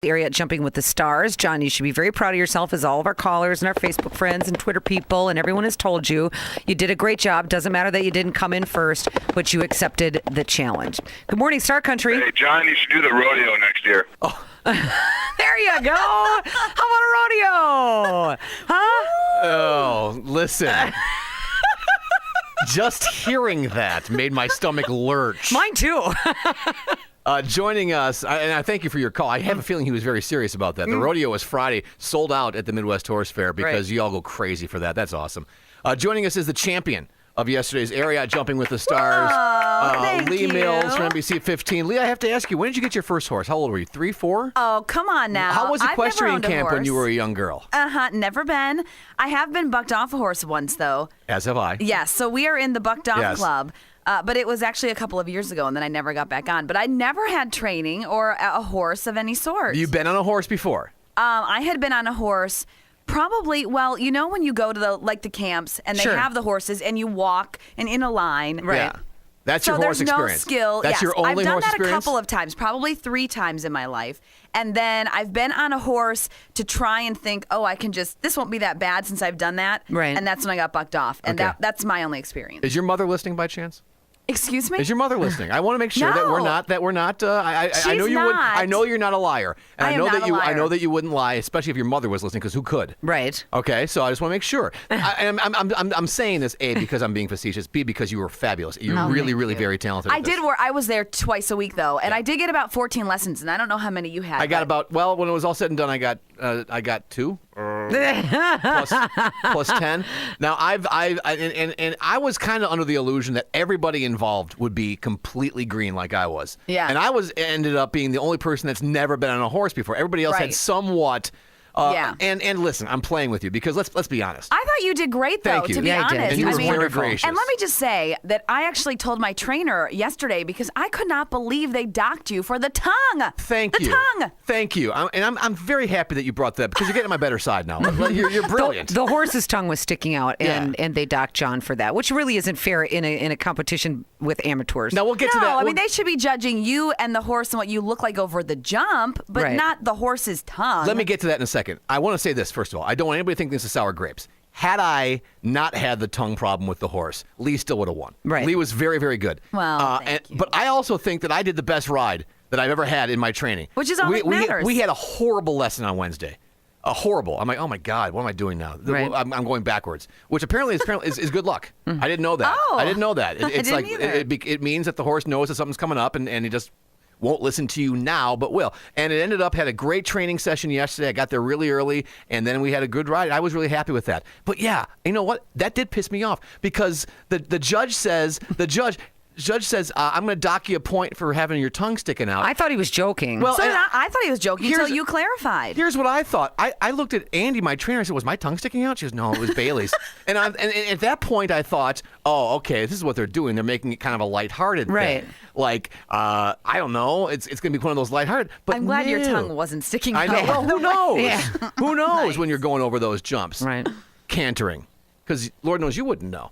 ARIAT Jumping with the Stars. John, you should be very proud of yourself, as all of our callers and our Facebook friends and Twitter people and everyone has told you. You did a great job. Doesn't matter that you didn't come in first, but you accepted the challenge. Good morning, Star Country. Hey, John, you should do the rodeo next year. Oh. There you go. How about a rodeo? Huh? Oh, listen. Just hearing that made my stomach lurch. Mine too. Joining us, and I thank you for your call. I have a feeling he was very serious about that. The rodeo was Friday, sold out at the Midwest Horse Fair because you all go crazy for that. That's awesome. Joining us is the champion of yesterday's ARIAT Jumping with the Stars, Leigh Mills from NBC 15. Leigh, I have to ask you, when did you get your first horse? How old were you? 3, 4? Oh, come on now. How was equestrian camp horse. when you were a young girl? Never been. I have been bucked off a horse once, though. As have I. Yes, so we are in the bucked off club. But it was actually a couple of years ago, and then I never got back on. But I never had training or a horse of any sort. You've been on a horse before? I had been on a horse probably, well, you know when you go to the camps, and they have the horses, and you walk and in a line. Right. Yeah. That's your so horse there's experience. No skill. That's your only horse experience? I've done that a couple of times, probably 3 times in my life. And then I've been on a horse to try and think, this won't be that bad since I've done that. Right. And that's when I got bucked off. And that's my only experience. Is your mother listening by chance? Excuse me? Is your mother listening? I want to make sure that we're not. I know She's you would. not. I know you're not a liar, and I am not a liar. I know that you wouldn't lie, especially if your mother was listening, because who could? Right. Okay, so I just want to make sure. I'm saying this A, because I'm being facetious. B, because you were fabulous. You're really very talented. I was there twice a week though, and I did get about 14 lessons, and I don't know how many you had. I got about when it was all said and done, I got 2. plus 10. Now I was kind of under the illusion that everybody involved would be completely green like I was. Yeah. And I ended up being the only person that's never been on a horse before. Everybody else had somewhat. And listen, I'm playing with you because let's be honest. I thought you did great though. Thank you. To be honest, And you were very gracious. And let me just say that I actually told my trainer yesterday because I could not believe they docked you for the tongue. Thank you. The tongue. Thank you. I'm very happy that you brought that because you're getting my better side now. You're brilliant. The horse's tongue was sticking out, and they docked John for that, which really isn't fair in a competition with amateurs. Now we'll get to that. I mean, they should be judging you and the horse and what you look like over the jump, but not the horse's tongue. Let me get to that in a second. I want to say this first of all. I don't want anybody to think this is sour grapes. Had I not had the tongue problem with the horse, Leigh still would have won. Right. Leigh was very, very good. Well, thank you. But I also think that I did the best ride that I've ever had in my training. Which is all that matters. We had a horrible lesson on Wednesday. A horrible. I'm like, oh my God, what am I doing now? Right. I'm going backwards, which apparently is good luck. I didn't know that. Oh. I didn't know that. It's I didn't either. It means that the horse knows that something's coming up, and he just won't listen to you now, but will. And it ended up, had a great training session yesterday. I got there really early, and then we had a good ride. I was really happy with that. But yeah, you know what? That did piss me off because the judge says, I'm going to dock you a point for having your tongue sticking out. I thought he was joking. Well, I thought he was joking until you clarified. Here's what I thought. I looked at Andy, my trainer. I said, was my tongue sticking out? She goes, no, it was Bailey's. and at that point, I thought, oh, okay, this is what they're doing. They're making it kind of a lighthearted thing. Like, I don't know. It's going to be one of those lighthearted. But I'm glad your tongue wasn't sticking out. I know. Well, who knows? Who knows Nice. when you're going over those jumps? Right. Cantering. Because Lord knows you wouldn't know.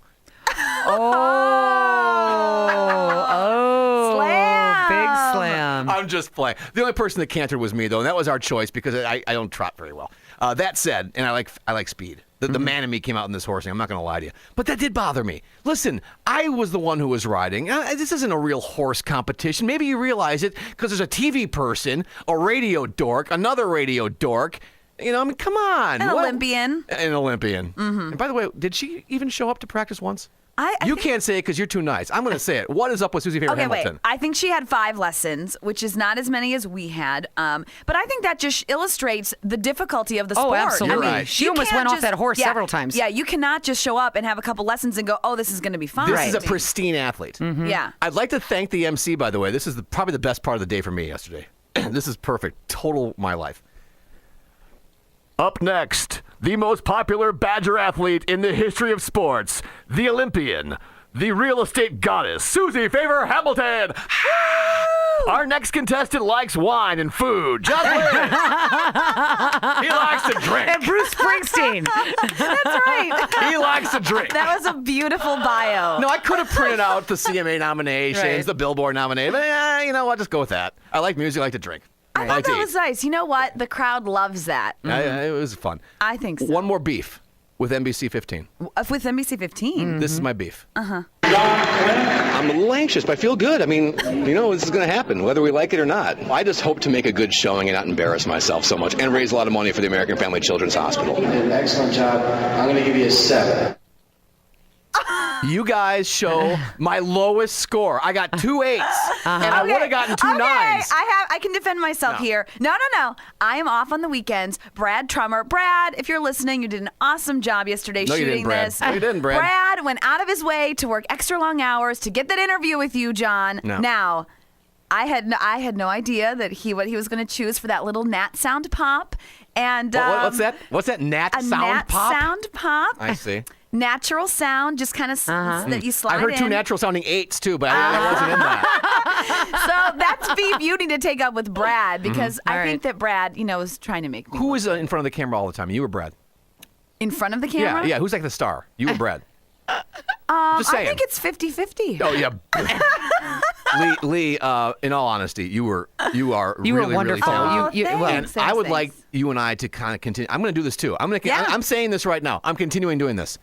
Slam. Big slam. I'm just playing. The only person that cantered was me, though, and that was our choice because I don't trot very well. That said, and I like speed. The man in me came out in this horsing. I'm not going to lie to you. But that did bother me. Listen, I was the one who was riding. This isn't a real horse competition. Maybe you realize it because there's a TV person, a radio dork, another radio dork. You know, I mean, come on. Olympian. An Olympian. Mm-hmm. And by the way, did she even show up to practice once? You can't say it because you're too nice. I'm going to say it. What is up with Susie Hamilton? Wait. I think she had 5 lessons, which is not as many as we had. But I think that just illustrates the difficulty of the sport. Oh, absolutely. I mean, she almost went off that horse several times. Yeah, you cannot just show up and have a couple lessons and go, oh, this is going to be fine. This is a pristine athlete. Mm-hmm. Yeah. I'd like to thank the MC, by the way. This is probably the best part of the day for me yesterday. This is perfect. Total my life. Up next, the most popular Badger athlete in the history of sports, the Olympian, the real estate goddess, Susie Favor Hamilton. Our next contestant likes wine and food. Just wait. He likes to drink. And Bruce Springsteen. That's right. He likes to drink. That was a beautiful bio. No, I could have printed out the CMA nominations, Right. the Billboard nominations, but you know what? Just go with that. I like music. I like to drink. I thought that was nice. You know what? The crowd loves that. It was fun. I think so. One more beef with NBC 15. With NBC 15? This is my beef. I'm a little anxious, but I feel good. I mean, this is going to happen, whether we like it or not. I just hope to make a good showing and not embarrass myself so much and raise a lot of money for the American Family Children's Hospital. You did an excellent job. I'm going to give you a 7. You guys show my lowest score. I got 2 8s, and I would have gotten 2 9s. I can defend myself here. No. I am off on the weekends. Brad Trummer. Brad, if you're listening, you did an awesome job yesterday No, you shooting didn't, Brad. this. No, you didn't, Brad. Brad went out of his way to work extra long hours to get that interview with you, John. No. Now, I had no idea that what he was going to choose for that little gnat sound pop. And What's that? What's that gnat a sound gnat pop? sound pop. I see. Natural sound, just kind of that you slide I heard in. 2 natural sounding 8s too, but I wasn't in that. So that's beef you need to take up with Brad because I think that Brad, was trying to make me Who was in front of the camera all the time? You or Brad? in front of the camera. Yeah. Who's like the star? You or Brad? Just I saying. think it's 50-50. Oh yeah. Leigh, in all honesty, you are really, really wonderful. talented. Thanks, And I would thanks. like you and I to kind of continue. I'm going to do this too. I'm saying this right now. I'm continuing doing this.